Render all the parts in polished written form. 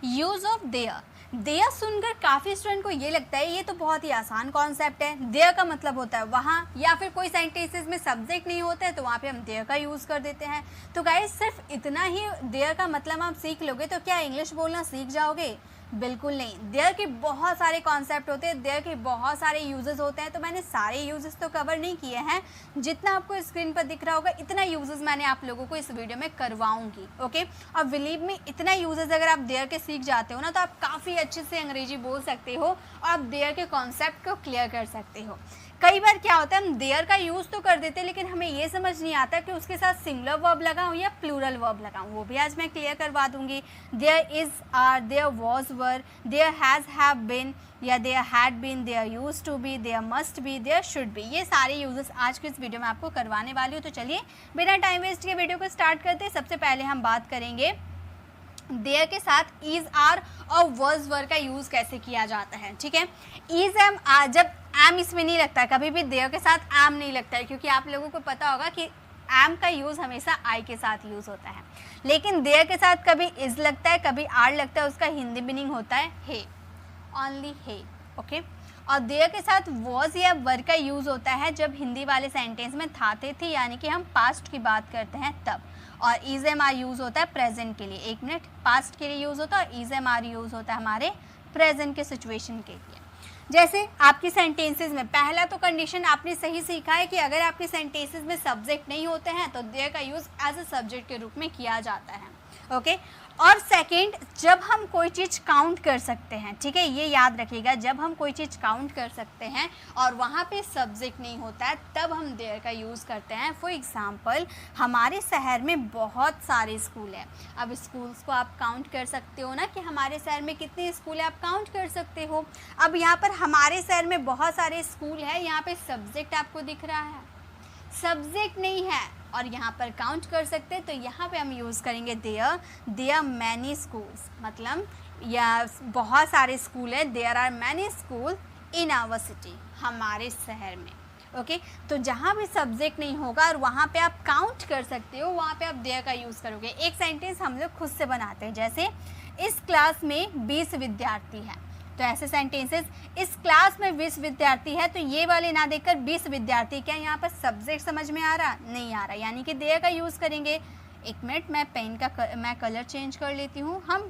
Use of their. There सुनकर काफ़ी student को ये लगता है ये तो बहुत ही आसान कॉन्सेप्ट है, देयर का मतलब होता है वहाँ, या फिर कोई सेंटेंसेस में सब्जेक्ट नहीं होता है तो वहाँ पे हम देयर का यूज़ कर देते हैं। तो गाइस सिर्फ इतना ही देयर का मतलब आप सीख लोगे तो क्या इंग्लिश बोलना सीख जाओगे? बिल्कुल नहीं। देयर के बहुत सारे कॉन्सेप्ट होते हैं, देयर के बहुत सारे यूजेस होते हैं, तो मैंने सारे यूजेस तो कवर नहीं किए हैं। जितना आपको स्क्रीन पर दिख रहा होगा इतना यूजेस मैंने आप लोगों को इस वीडियो में करवाऊंगी। ओके, और बिलीव मी इतना यूजेस अगर आप देयर के सीख जाते हो ना तो आप काफ़ी अच्छे से अंग्रेजी बोल सकते हो और आप देयर के कॉन्सेप्ट को क्लियर कर सकते हो। कई बार क्या होता है हम देयर का यूज़ तो कर देते हैं लेकिन हमें ये समझ नहीं आता कि उसके साथ सिंगुलर वर्ब लगाऊं या प्लूरल वर्ब लगाऊं, वो भी आज मैं क्लियर करवा दूंगी। There is, are, there was, were, there has, have been, या there had been, there used to be, there must be, there should be, ये सारे यूजेस आज के इस वीडियो में आपको करवाने वाली हूँ। तो चलिए बिना टाइम वेस्ट के वीडियो को स्टार्ट करते हैं। सबसे पहले हम बात करेंगे देयर के साथ इज, आर और वर्ज, वर का यूज़ कैसे किया जाता है। ठीक है, इज, एम, आर, जब एम इसमें नहीं लगता है, कभी भी देयर के साथ एम नहीं लगता है, क्योंकि आप लोगों को पता होगा कि एम का यूज़ हमेशा आई के साथ यूज़ होता है। लेकिन देयर के साथ कभी इज लगता है, कभी आर लगता है, उसका हिंदी मीनिंग होता है हे, ओनली हे। ओके, और देयर के साथ वॉज या वर का यूज़ होता है जब हिंदी वाले सेंटेंस में था, थे, यानी कि हम पास्ट की बात करते हैं तब। और इज, एम, आर यूज़ होता है प्रेजेंट के लिए। एक मिनट, पास्ट के लिए यूज़ होता है और इज, एम, आर यूज़ होता है हमारे प्रेजेंट के सिचुएशन के लिए। जैसे आपकी सेंटेंसेस में पहला तो कंडीशन आपने सही सीखा है कि अगर आपके सेंटेंसेस में सब्जेक्ट नहीं होते हैं तो देयर का यूज़ एज ए सब्जेक्ट के रूप में किया जाता है। ओके, और सेकंड, जब हम कोई चीज़ काउंट कर सकते हैं, ठीक है, ये याद रखिएगा, जब हम कोई चीज़ काउंट कर सकते हैं और वहाँ पे सब्जेक्ट नहीं होता है तब हम देयर का यूज़ करते हैं। फॉर एग्जांपल हमारे शहर में बहुत सारे स्कूल हैं। अब स्कूल्स को आप काउंट कर सकते हो ना कि हमारे शहर में कितने स्कूल हैं, आप काउंट कर सकते हो। अब यहाँ पर हमारे शहर में बहुत सारे स्कूल हैं, यहाँ पे सब्जेक्ट आपको दिख रहा है, सब्जेक्ट नहीं है और यहाँ पर काउंट कर सकते हैं, तो यहाँ पे हम यूज़ करेंगे देयर। देयर मैनी स्कूल्स, मतलब या बहुत सारे स्कूल हैं, there are many school in our city, हमारे शहर में। ओके, तो जहाँ भी सब्जेक्ट नहीं होगा और वहाँ पे आप काउंट कर सकते हो वहाँ पे आप देयर का यूज़ करोगे। एक सेंटेंस हम लोग खुद से बनाते हैं, जैसे इस क्लास में 20 विद्यार्थी हैं, तो ऐसे सेंटेंसेस, इस क्लास में 20 विद्यार्थी है, तो ये वाले ना देखकर 20 विद्यार्थी, क्या यहाँ पर सब्जेक्ट समझ में आ रहा? नहीं आ रहा, यानी कि देयर का यूज़ करेंगे। एक मिनट, मैं पेन का मैं कलर चेंज कर लेती हूँ। हम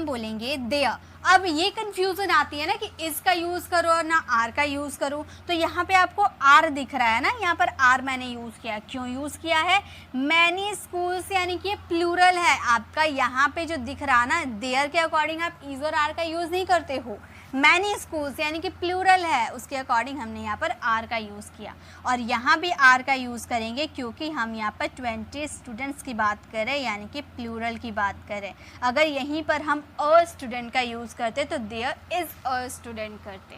बोलेंगे देयर। अब ये कन्फ्यूज़न आती है ना कि इसका यूज़ करो और ना आर का यूज़ करो, तो यहाँ पे आपको आर दिख रहा है ना, यहाँ पर आर मैंने यूज़ किया। क्यों यूज़ किया है? मैनी स्कूल्स, यानी कि ये प्लूरल है आपका। यहाँ पे जो दिख रहा है ना, देयर के अकॉर्डिंग आप इज और आर का यूज़ नहीं करते हो। मैनी स्कूल्स यानी कि प्लूरल है, उसके अकॉर्डिंग हमने यहाँ पर आर का यूज़ किया। और यहाँ भी आर का यूज़ करेंगे क्योंकि हम यहाँ पर 20 स्टूडेंट्स की बात करें, यानी कि प्लूरल की बात करें। अगर यहीं पर हम अ स्टूडेंट का यूज़ करते तो देयर इज़ अ स्टूडेंट करते।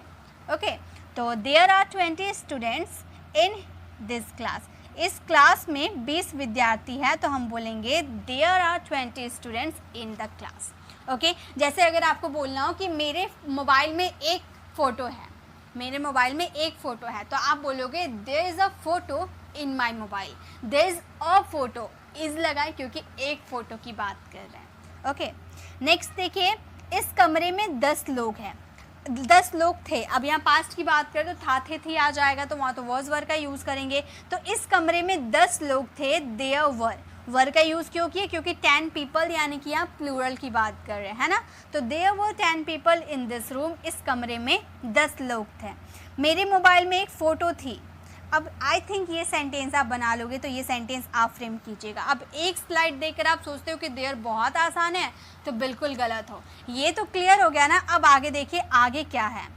ओके, तो there are 20 students in this class, इस क्लास में 20 विद्यार्थी है, तो हम बोलेंगे there are 20 students in the class. Okay, जैसे अगर आपको बोलना हो कि मेरे मोबाइल में एक फ़ोटो है, मेरे मोबाइल में एक फ़ोटो है, तो आप बोलोगे there is a photo in my mobile. There is a photo, is लगाए क्योंकि एक फ़ोटो की बात कर रहे हैं। ओके, नेक्स्ट देखिए, इस कमरे में 10 लोग हैं, 10 लोग थे। अब यहाँ पास्ट की बात करें तो था, थे आ जाएगा, तो वहाँ तो वॉज वर का यूज़ करेंगे। तो इस कमरे में 10 लोग थे, देयर वर। वर का यूज़ क्यों किया? क्योंकि 10 पीपल, यानी कि आप प्लूरल की बात कर रहे हैं ना, तो there were 10 people in this room, इस कमरे में 10 लोग थे। मेरे मोबाइल में एक फ़ोटो थी। अब आई थिंक ये सेंटेंस आप बना लोगे तो ये सेंटेंस आप फ्रेम कीजिएगा। अब एक स्लाइड देखकर आप सोचते हो कि देयर बहुत आसान है, तो बिल्कुल गलत हो। ये तो क्लियर हो गया ना। अब आगे देखिए, आगे क्या है।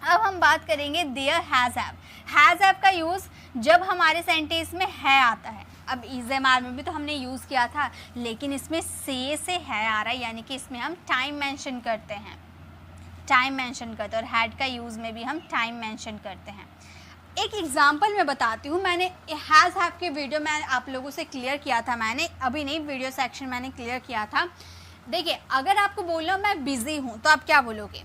अब हम बात करेंगे there has have. Has have का यूज़ जब हमारे सेंटेंस में है आता है। अब इज, एम, आर में भी तो हमने यूज़ किया था, लेकिन इसमें से है आ रहा है, यानी कि इसमें हम टाइम मेंशन करते हैं, टाइम मेंशन करते हैं। और हैड का यूज़ में भी हम टाइम मेंशन करते हैं। एक एग्जांपल मैं बताती हूँ। मैंने हैज़ हैव के वीडियो में आप लोगों से क्लियर किया था, मैंने अभी नहीं, वीडियो सेक्शन मैंने क्लियर किया था। देखिए, अगर आपको बोलना मैं बिज़ी हूँ तो आप क्या बोलोगे?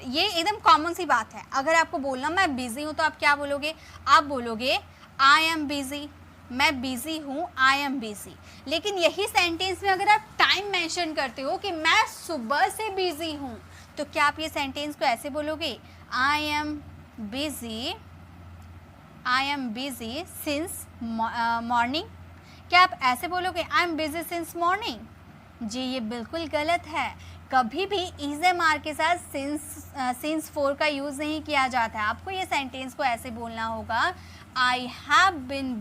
ये एकदम कॉमन सी बात है। अगर आपको बोलना मैं बिज़ी हूँ तो आप क्या बोलोगे? आप बोलोगे आई एम बिज़ी, मैं बिजी हूँ, आई एम बिजी। लेकिन यही सेंटेंस में अगर आप टाइम मेंशन करते हो कि मैं सुबह से बिजी हूँ, तो क्या आप ये सेंटेंस को ऐसे बोलोगे, I am busy since morning? क्या आप ऐसे बोलोगे, I am busy since morning? जी ये बिल्कुल गलत है। कभी भी इज एम आर के साथ सिंस फोर का यूज़ नहीं किया जाता है। आपको ये सेंटेंस को ऐसे बोलना होगा, I have been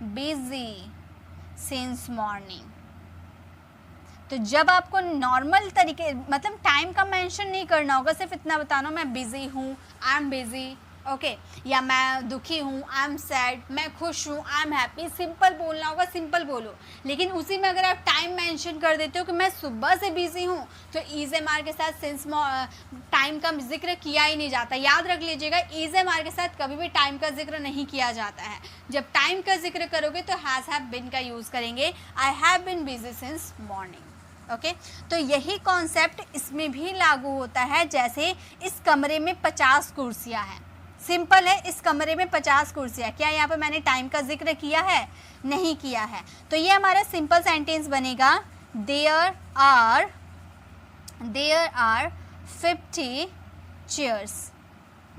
busy since morning. तो जब आपको नॉर्मल तरीके मतलब टाइम का मेंशन नहीं करना होगा, सिर्फ इतना बताना मैं बिजी हूँ, आई एम बिजी, ओके, या मैं दुखी हूँ, आई एम सैड, मैं खुश हूँ, आई एम हैप्पी, सिंपल बोलना होगा, सिंपल बोलो। लेकिन उसी में अगर आप टाइम मेंशन कर देते हो कि मैं सुबह से बिजी हूँ, तो इज एम आर के साथ सिंस टाइम का जिक्र किया ही नहीं जाता। याद रख लीजिएगा, इज एम आर के साथ कभी भी टाइम का जिक्र नहीं किया जाता है। जब टाइम का जिक्र करोगे तो हैज़ हैव बिन का यूज़ करेंगे, I have been busy since morning. Okay तो यही कॉन्सेप्ट इसमें भी लागू होता है। जैसे इस कमरे में 50 कुर्सियां हैं, सिंपल है, इस कमरे में 50 कुर्सियां। क्या यहाँ पे मैंने टाइम का जिक्र किया है? नहीं किया है। तो ये हमारा सिंपल सेंटेंस बनेगा, there are 50 chairs,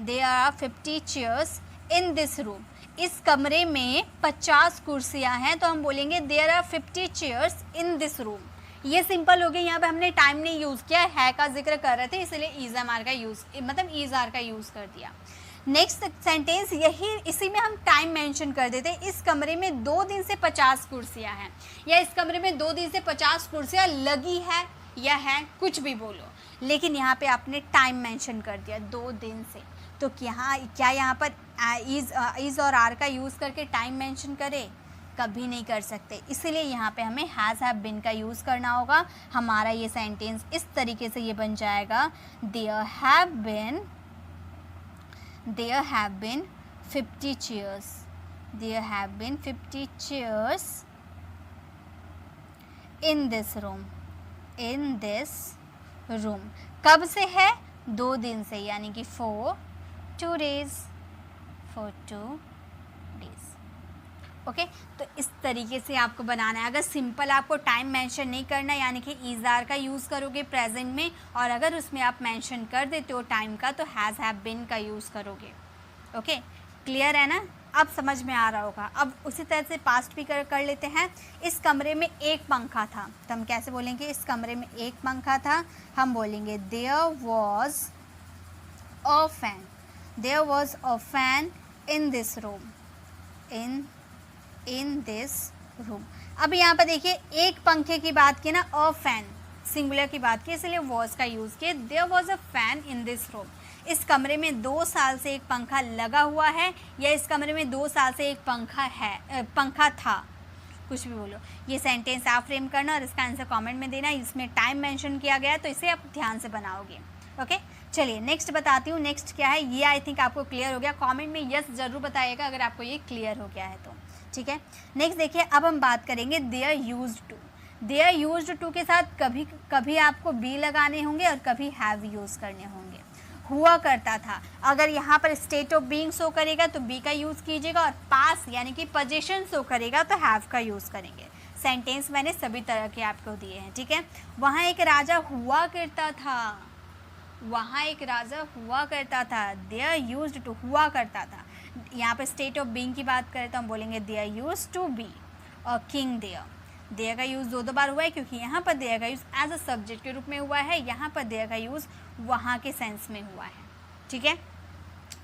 there are 50 chairs in this room. इस कमरे में 50 कुर्सियां हैं, तो हम बोलेंगे there are 50 chairs in this room. ये सिंपल हो गया। यहाँ पे हमने टाइम नहीं यूज़ किया है का जिक्र कर रहे थे, इसलिए इज एम आर का यूज़ मतलब इज आर का यूज़ कर दिया। नेक्स्ट सेंटेंस यही, इसी में हम टाइम मेंशन कर देते। इस कमरे में 2 दिन से 50 कुर्सियाँ हैं, या इस कमरे में 2 दिन से 50 कुर्सियाँ लगी है या है, कुछ भी बोलो, लेकिन यहाँ पे आपने टाइम मेंशन कर दिया 2 दिन से। तो क्या यहाँ पर इज और आर का यूज़ करके टाइम मेंशन करें? कभी नहीं कर सकते। इसीलिए यहाँ पे हमें हैज़ हैव बिन का यूज़ करना होगा। हमारा ये सेंटेंस इस तरीके से ये बन जाएगा, there have been 50 chairs, there have been 50 chairs in this room. कब से है? 2 दिन से, यानी कि for 2 days। ओके तो इस तरीके से आपको बनाना है। अगर सिंपल आपको टाइम मेंशन नहीं करना, यानी कि इज आर का यूज़ करोगे प्रेजेंट में, और अगर उसमें आप मेंशन कर देते हो टाइम का, तो हैज़ हैव बिन का यूज़ करोगे। ओके क्लियर है ना? अब समझ में आ रहा होगा। अब उसी तरह से पास्ट भी कर लेते हैं। इस कमरे में एक पंखा था, तो हम कैसे बोलेंगे? इस कमरे में एक पंखा था, हम बोलेंगे there was a fan in this room. अब यहाँ पर देखिए, एक पंखे की बात की ना, अ फैन सिंगुलर की बात की, इसलिए वॉज का यूज़ किया। There was a fan in this room. इस कमरे में 2 साल से एक पंखा लगा हुआ है, या इस कमरे में 2 साल से एक पंखा था, कुछ भी बोलो। ये सेंटेंस आप फ्रेम करना और इसका आंसर कमेंट में देना। इसमें टाइम मेंशन किया गया है, तो इसे आप ध्यान से बनाओगे। ओके चलिए नेक्स्ट बताती हूँ। नेक्स्ट क्या है, ये आई थिंक आपको क्लियर हो गया। कमेंट में यस ज़रूर बताइएगा अगर आपको ये क्लियर हो गया है तो, ठीक है। नेक्स्ट देखिए, अब हम बात करेंगे there used to. There used to के साथ कभी आपको बी लगाने होंगे और कभी हैव यूज़ करने होंगे। हुआ करता था, अगर यहाँ पर स्टेट ऑफ बीइंग शो करेगा तो बी का यूज़ कीजिएगा, और पास यानी कि पोजीशन शो करेगा तो हैव का यूज़ करेंगे। सेंटेंस मैंने सभी तरह के आपको दिए हैं, ठीक है। वहाँ एक राजा हुआ करता था, देयर यूज्ड टू हुआ करता था। यहाँ पे स्टेट ऑफ बीइंग की बात करें तो हम बोलेंगे देयर यूज्ड टू बी और किंग देयर। देयर का यूज़ 2 बार हुआ है, क्योंकि यहाँ पर देयर का यूज़ एज अ सब्जेक्ट के रूप में हुआ है, यहाँ पर देयर का यूज़ वहाँ के सेंस में हुआ है, ठीक है।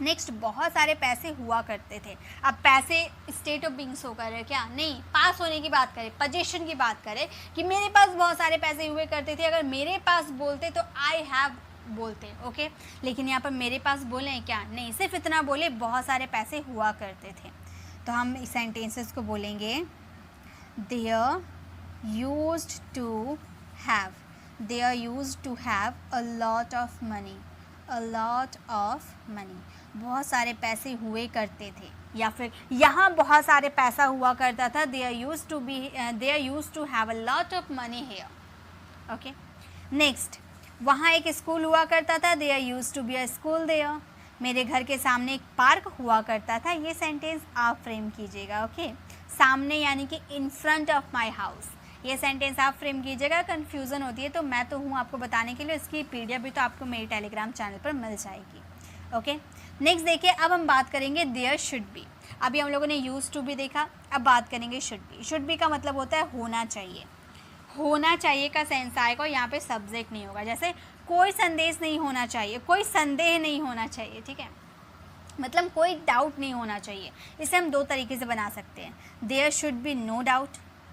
नेक्स्ट, बहुत सारे पैसे हुआ करते थे। अब पैसे स्टेट ऑफ बीइंग शो कर रहे हैं क्या? नहीं। पास होने की बात करें, पोजीशन की बात करें कि मेरे पास बहुत सारे पैसे हुए करते थे, अगर मेरे पास बोलते तो आई हैव बोलते, ओके। लेकिन यहाँ पर मेरे पास बोले हैं क्या? नहीं, सिर्फ इतना बोले बहुत सारे पैसे हुआ करते थे। तो हम इस सेंटेंसेस को बोलेंगे there used to have a lot of money. बहुत सारे पैसे हुए करते थे, या फिर यहाँ बहुत सारे पैसा हुआ करता था। There used to have a lot of money here, okay. Next, वहाँ एक स्कूल हुआ करता था, there used to be a school there. मेरे घर के सामने एक पार्क हुआ करता था, ये सेंटेंस आप फ्रेम कीजिएगा। ओके, सामने यानी कि इन फ्रंट ऑफ माई हाउस, ये सेंटेंस आप फ्रेम कीजिएगा। कन्फ्यूज़न होती है तो मैं तो हूँ आपको बताने के लिए, इसकी पीडीएफ भी तो आपको मेरे टेलीग्राम चैनल पर मिल जाएगी। ओके, नेक्स्ट देखिए, अब हम बात करेंगे देयर शुड बी। अभी हम लोगों ने यूज टू भी देखा, अब बात करेंगे शुड बी। शुड बी का मतलब होता है होना चाहिए। होना चाहिए का सेंस आएगा और यहाँ पे सब्जेक्ट नहीं होगा। जैसे कोई संदेश नहीं होना चाहिए, कोई संदेह नहीं होना चाहिए, ठीक है, मतलब कोई डाउट नहीं होना चाहिए। इसे हम दो तरीके से बना सकते हैं, there should be no doubt,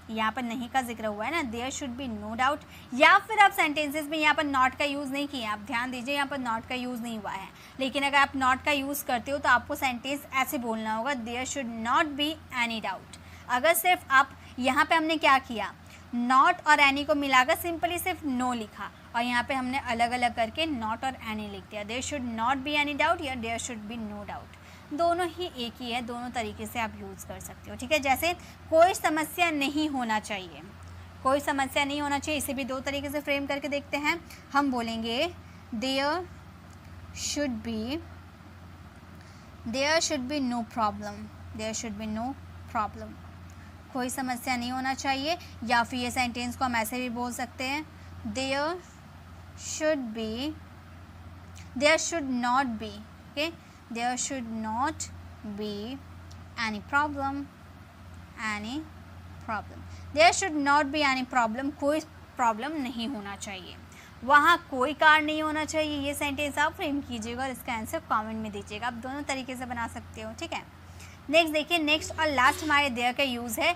यहाँ पर नहीं का जिक्र हुआ है ना, there should be no doubt. या फिर आप सेंटेंसेस में यहाँ पर नॉट का यूज़ नहीं किया, आप ध्यान दीजिए यहाँ पर नॉट का यूज़ नहीं हुआ है, लेकिन अगर आप नॉट का यूज़ करते हो तो आपको सेंटेंस ऐसे बोलना होगा, there should not be any doubt. अगर सिर्फ आप यहाँ पे हमने क्या किया, नॉट और एनी को मिलाकर सिंपली सिर्फ नो लिखा और यहाँ पे हमने अलग अलग करके नॉट और एनी लिख दिया, there should not be any doubt या there should be no doubt, दोनों ही एक ही है, दोनों तरीके से आप यूज़ कर सकते हो। ठीक है, जैसे कोई समस्या नहीं होना चाहिए, कोई समस्या नहीं होना चाहिए, इसे भी दो तरीके से फ्रेम करके देखते हैं। हम बोलेंगे there should be no problem, there should be no problem, कोई समस्या नहीं होना चाहिए। या फिर ये सेंटेंस को हम ऐसे भी बोल सकते हैं, there should not be, okay, there should not be any problem, there should not be any problem, कोई प्रॉब्लम नहीं होना चाहिए, वहाँ कोई कारण नहीं होना चाहिए। ये सेंटेंस आप फ्रेम कीजिएगा और इसका आंसर कमेंट में दीजिएगा, आप दोनों तरीके से बना सकते हो। ठीक है, नेक्स्ट देखिए, नेक्स्ट और लास्ट हमारे देयर का यूज़ है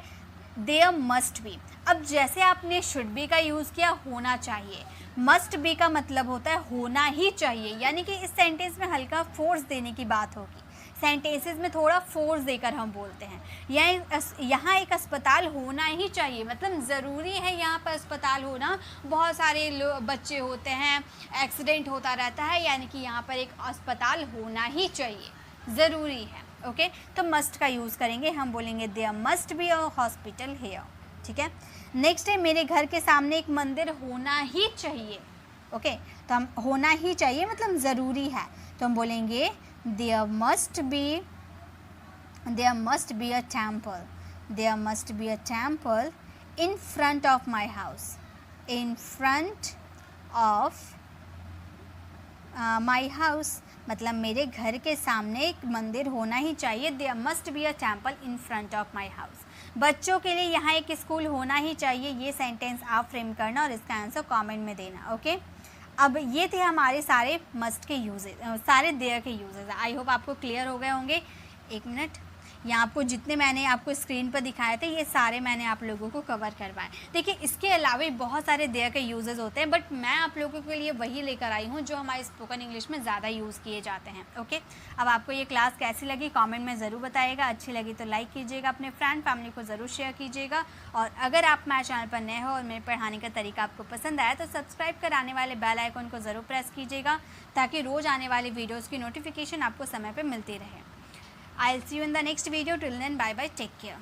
देयर मस्ट बी। अब जैसे आपने शुड बी का यूज़ किया होना चाहिए, मस्ट बी का मतलब होता है होना ही चाहिए, यानी कि इस सेंटेंस में हल्का फोर्स देने की बात होगी। सेंटेंसेस में थोड़ा फोर्स देकर हम बोलते हैं, यहाँ एक अस्पताल होना ही चाहिए, मतलब ज़रूरी है यहाँ पर अस्पताल होना, बहुत सारे बच्चे होते हैं, एक्सीडेंट होता रहता है, यानी कि यहाँ पर एक अस्पताल होना ही चाहिए, ज़रूरी है। ओके, तो मस्ट का यूज़ करेंगे, हम बोलेंगे there must be a hospital here. ठीक है, नेक्स्ट है मेरे घर के सामने एक मंदिर होना ही चाहिए। ओके, तो हम होना ही चाहिए मतलब ज़रूरी है, तो हम बोलेंगे there must be a temple, there must be a temple in front of my house, in front of my house, मतलब मेरे घर के सामने एक मंदिर होना ही चाहिए, there must be a temple in front of my house. बच्चों के लिए यहाँ एक स्कूल होना ही चाहिए, ये सेंटेंस आप फ्रेम करना और इसका आंसर कमेंट में देना। ओके, अब ये थे हमारे सारे मस्ट के यूजेज, सारे देयर के यूजेज। आई होप आपको क्लियर हो गए होंगे। एक मिनट, यहाँ आपको जितने मैंने आपको स्क्रीन पर दिखाए थे ये सारे मैंने आप लोगों को कवर करवाए। देखिए, इसके अलावा बहुत सारे देयर के यूजेस होते हैं, बट मैं आप लोगों के लिए वही लेकर आई हूँ जो हमारे स्पोकन इंग्लिश में ज़्यादा यूज़ किए जाते हैं। ओके, अब आपको ये क्लास कैसी लगी कमेंट में ज़रूर बताइएगा, अच्छी लगी तो लाइक कीजिएगा, अपने फ्रेंड फैमिली को ज़रूर शेयर कीजिएगा, और अगर आप मेरे चैनल पर नए हो और मेरे पढ़ाने का तरीका आपको पसंद आया तो सब्सक्राइब कर आने वाले बेल आइकन को ज़रूर प्रेस कीजिएगा, ताकि रोज़ आने वाली वीडियोज़ की नोटिफिकेशन आपको समय पर मिलती रहे। I'll see you in the next video. Till then, bye bye. Take care.